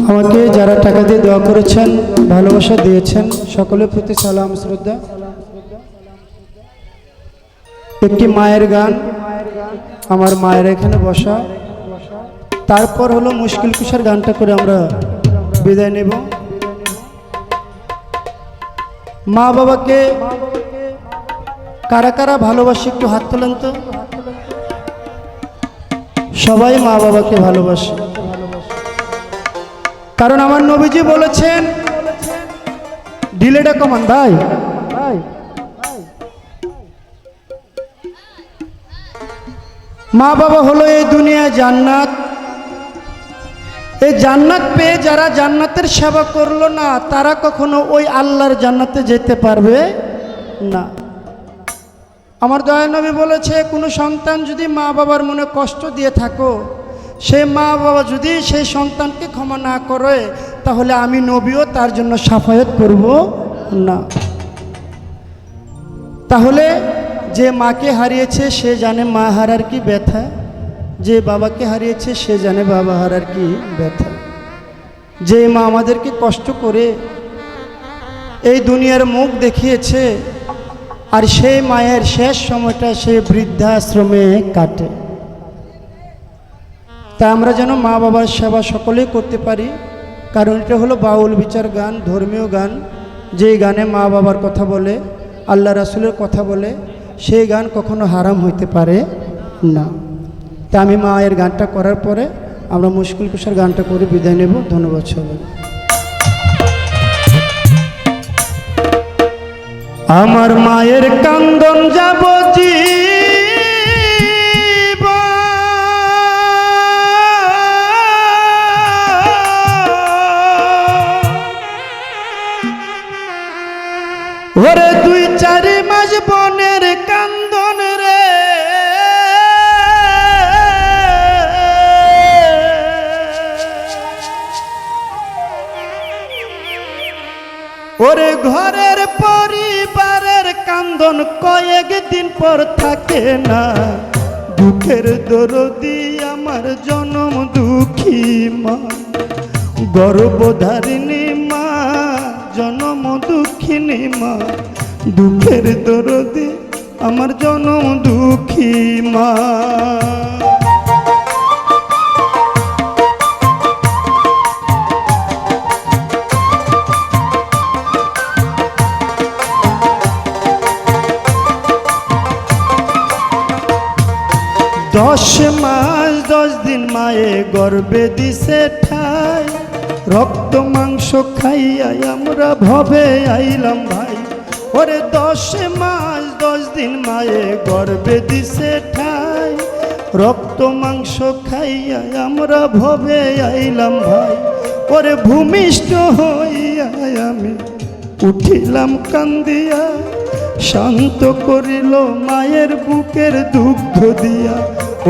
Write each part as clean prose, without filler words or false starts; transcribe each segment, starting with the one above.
আমাকে যারা টাকা দিয়ে দোয়া করেছেন, ভালোবাসা দিয়েছেন, সকলের প্রতি সালাম শ্রদ্ধা। একটি মায়ের গান, আমার মায়ের এখানে বসা, তারপর হলো মুশকিল কুশার গানটা করে আমরা বিদায় নেব। মা বাবাকে কারা কারা ভালোবাসে একটু হাত তোলেন তো। সবাই মা বাবাকে ভালোবাসে, কারণ আমার নবীজি বলেছেন, ডিলেটা কমান ভাই, মা বাবা হলো এই দুনিয়ায় জান্নাত। এই জান্নাত পেয়ে যারা জান্নাতের সেবা করলো না, তারা কখনো ওই আল্লাহর জান্নাতে যেতে পারবে না। আমার দয়া নবী বলেছে, কোনো সন্তান যদি মা বাবার মনে কষ্ট দিয়ে থাকো, সে মা বাবা যদি সেই সন্তানকে ক্ষমা না করে, তাহলে আমি নবীও তার জন্য শাফায়াত করব না। তাহলে যে মাকে হারিয়েছে সে জানে মা হারার কি ব্যথা, যে বাবাকে হারিয়েছে সে জানে বাবা হারার কি ব্যথা। যে মা আমাদেরকে কষ্ট করে এই দুনিয়ার মুখ দেখিয়েছে, আর সেই মায়ের শেষ সময়টা সে বৃদ্ধাশ্রমে কাটে। তা আমরা যেন মা বাবার সেবা সকলেই করতে পারি, কারণ এটা হলো বাউল বিচার গান, ধর্মীয় গান। যেই গানে মা বাবার কথা বলে, আল্লাহ রাসূলের কথা বলে, সেই গান কখনো হারাম হইতে পারে না। তা আমি মায়ের গানটা করার পরে আমরা মুশকিল কুশার গানটা করে বিদায় নেব। ধন্যবাদ সবাই। আমার মায়ের কান্দন যাব ওরে 2-4 মাস বনের কান্দন রে, ওরে ঘরের পরিবারের কান্দন কয়েকদিন পর থাকে না। দুঃখের দরদি আমার জনম দুঃখী মা, গর্ভধারিণী মা, জনম দুঃখিনী মা। দুঃখের দরদি আমার জনম দুঃখী মা। দশ মাস 10 দিন মায়ে গর্ভে দিছে ঠাই, রক্ত মাংস খাইয়া আমরা ভবে আইলাম ভাই। ওরে 10 মাস 10 দিন মায়ে গর্ভে দিছে ঠাই, রক্ত মাংস খাইয়া আমরা ভবে আইলাম ভাই। ওরে ভূমিষ্ঠ হইয়া আমি উঠিলাম কান্দিয়া, শান্ত করিল মায়ের বুকের দুগ্ধ দিয়া।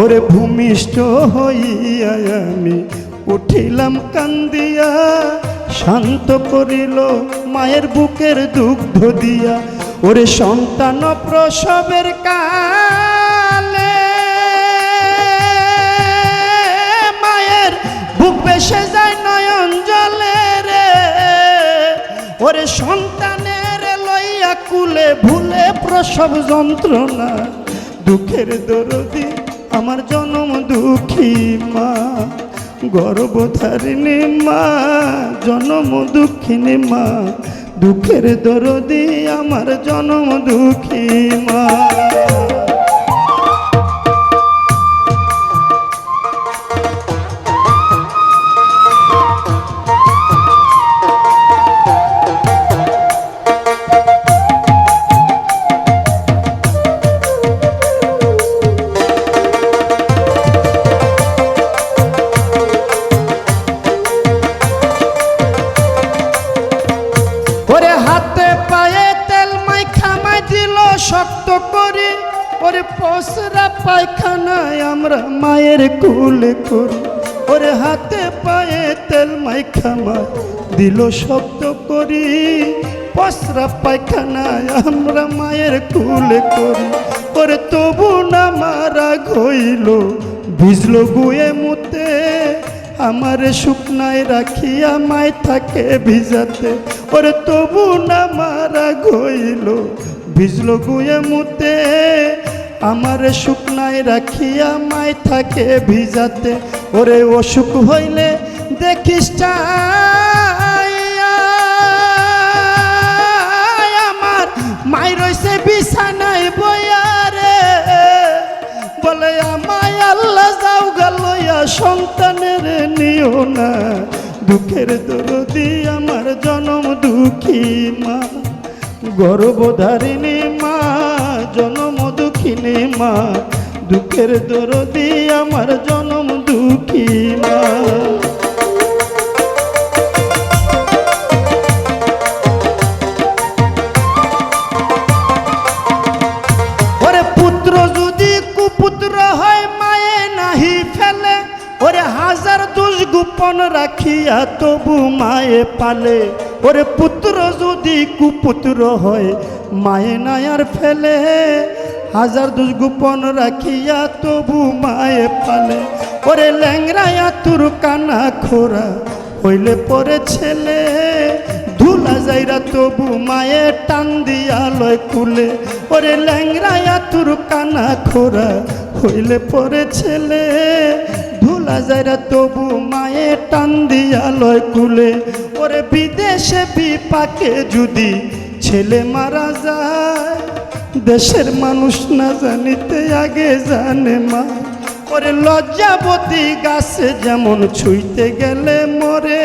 ওরে ভূমিষ্ঠ হইয়া আমি উঠিলাম কান্দিয়া, শান্ত করিল মায়ের বুকের দুগ্ধ দিয়া। ওরে সন্তান প্রসবের কালে মায়ের বুক ভেসে যায় নয়ন জলে রে। ওরে সন্তানের লইয়া কুলে ভুলে প্রসব যন্ত্রণা, দুঃখের দরদি আমার জনম দুঃখী মা, গর্ভধারিণী মা, জনম দুঃখিনী মা। দুঃখের দরদি আমার জনম দুঃখী মা। ওরে হাতে পায়ে তেল মাইখা মাই দিল শক্ত করে, ওরে পসরা পায়খানায় আমরা মায়ের কুলে করি। ওরে হাতে পায়ে তেল মাইখা মাই দিল শক্ত করি, পসরা পায়খানায় আমরা মায়ের কুলে করি। ওরে তবু না মারা হইল, ভিজল গুয়ে মুতে আমারে শুকনায় রাখিয়া মায় থাকে ভিজাতে, ওরে তবু না মারা গইল ভিজল গুয়ে মুতে। আমারে শুকনায় রাখিয়া মায় থাকে ভিজাতে, ওরে অসুখ হইলে দেখিস আমার মাই রইছে বিছানায় বয়ারে, বলে আমায় আল্লাহ যাও গালইয়া সন্তানের নিও না। দুঃখের দরদি আমার জনম দুঃখী মা, গর্ভধারিণী মা, জনম দুঃখিনী মা, দুঃখের দরদি আমার জনম দুঃখী মা। ওরে পুত্র যদি কুপুত্র হয় মায়ে নাহি ফেলে, ওরে হাজার দোষ গোপন রাখিয়া তবু মায়ে পালে। ওরে পুত্র যদি কুপুত্র হয় মায়ে নাই আর ফেলে, হাজার দোষ গোপন রাখিয়া তবু মায়ে পালে। ওরে ল্যাংরায়া তোর কানা খোরা হইলে পরে ছেলে, ধুলা যাইরা তবু মায়ে টান দিয়া লয় কুলে। ওরে ল্যাংরায়া তোর কানা খোরা হইলে পরে ছেলে, ধুলা যাইরা তবু মায়ে টান দিয়া লয় কুলে। ওরে বিদেশে বিপাকে যদি ছেলে মারা যায়, দেশের মানুষ না জানিতে আগে জানে মা। ওরে লজ্জাবতী গাছে যেমন ছুঁইতে গেলে মরে,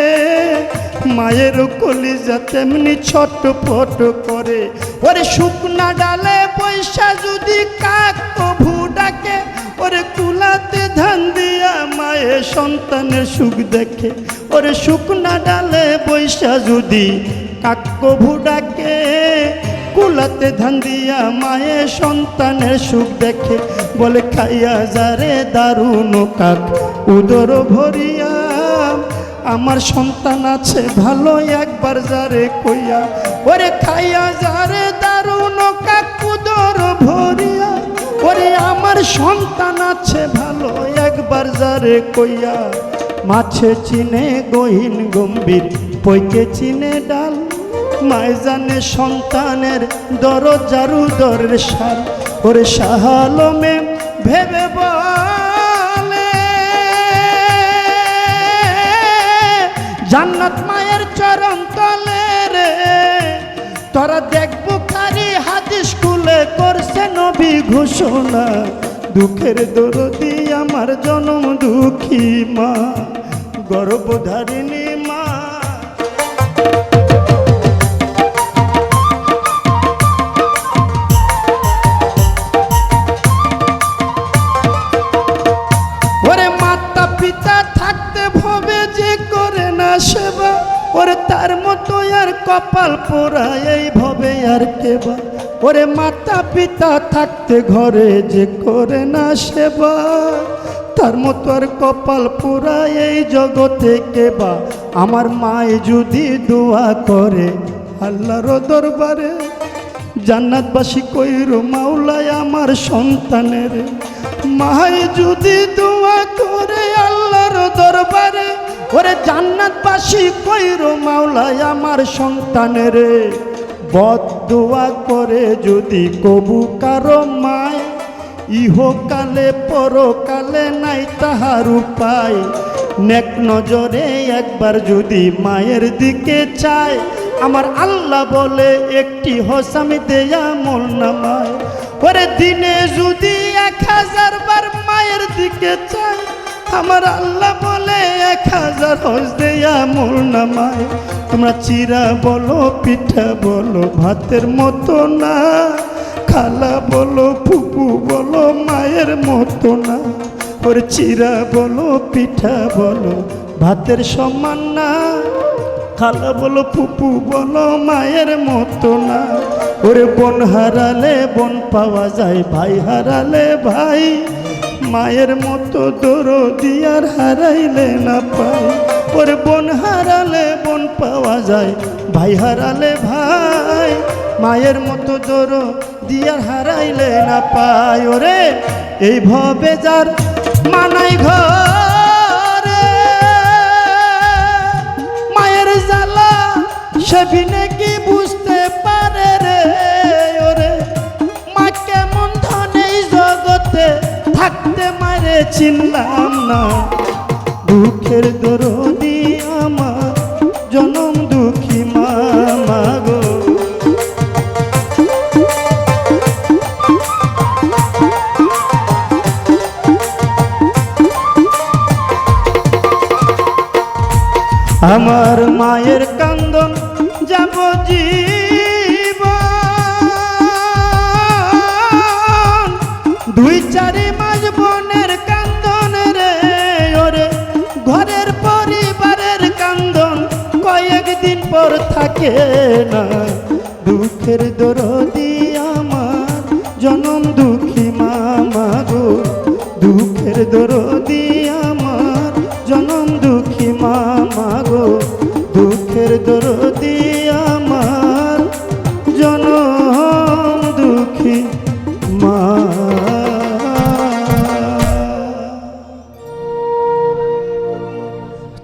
মায়ের কলিজা তেমনি ছটফট করে। ওরে শুকনা ডালে বৈশা যদি কাক কভু ডাকে, ওরে কুলাতে ধান দিয়া মায়ে সন্তানের সুখ দেখে। ওরে শুকনা ডালে বৈশা যদি কাক কভু ডাকে, কুলাতে ধান দিয়া মায়ে সন্তানের সুখ দেখে। বলে খাইয়া যারে দারুণ কাক উদর ভরিয়া, আমার সন্তান আছে ভালো একবার যারে কইয়া। ওরে খাইয়া যারে দারুণ কাক উদর ভরিয়া, ওরে আমার সন্তান আছে ভালো একবার যারে কইয়া। মাছে চিনে গহীন গম্ভীর পইকে চিনে ডাল, মায় জানে সন্তানের দরজারু দরের সার। ওরে শাহালমে ভেবে বলে জান্নাত মায়ের চরণ তলে রে, তোরা দেখবো কারি হাদিস কুলে করছে নবী ঘোষণা। দুঃখের দরদি আমার জনম দুঃখী মা, গর্ভধারিণী মা। ওরে মাতা পিতা থাকতে ভবে যে করে না সেবা, ওরে তার মতো আর কপাল পোড়া এই ভবে আর কেবা। ওরে মাতা পিতা থাকতে ঘরে যে করে না সেবা, তার মতো আর কপাল পোড়া এই জগতে কেবা। আমার মায়ে যদি দোয়া করে আল্লাহর দরবারে, জান্নাতবাসী কইরো মাওলায় আমার সন্তানের। মায় যদি দোয়া করে আল্লাহর দরবারে, ওরে জান্নাতবাসী কইরো মাওলায় আমার সন্তানের। বদদোয়া করে যদি কবু কারো মায়, ইহকালে পরকালে নাই তাহার উপায়। নেক নজরে একবার যদি মায়ের দিকে চায়, আমার আল্লাহ বলে একটি হসামি দেয়া মোল নামায়। ওরে দিনে যদি 1000 বার মায়ের দিকে চায়, আমার আল্লাহ বলে 1000 হজ দেয়া মোল নামায়। তোমরা চিরা বলো পিঠা বলো ভাতের মতো না, খালা বলো ফুপু বলো মায়ের মতো না। ওরে চিরা বলো পিঠা বলো ভাতের সমান না, খালা বলো ফুপু বলো মায়ের মতো না। ওরে বোন হারালে বোন পাওয়া যায়, ভাই হারালে ভাই, মায়ের মতো দরদি আর হারাইলে না পাই। ওরে বোন হারালে বোন পাওয়া যায়, ভাই হারালে ভাই, মায়ের মতো দরদি আর হারাইলে না পাই। ওরে এইভাবে যার মানাই ঘরে সে বিনে কি বুঝতে পারে রে ওরে মা কেমন ধনে জগতে থাকতে মারে চিনলাম না দুঃখের দরদি আমার জনম দুঃখী মা গো আমার মায়ের কান্দন যাব জীবন দুই চারি মাস বোনের কান্দন রে ওরে ঘরের পরিবারের কান্দন কয়েকদিন পর থাকে না দুঃখের দরদি আমার জনম দুঃখী মা গো দুঃখের দরদি আমার জনম দুঃখী মা গো দুঃখের দরদি আমার জনম দুঃখী মা।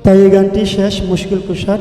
তাই এই গানটি শেষ মুশকিল কুষার।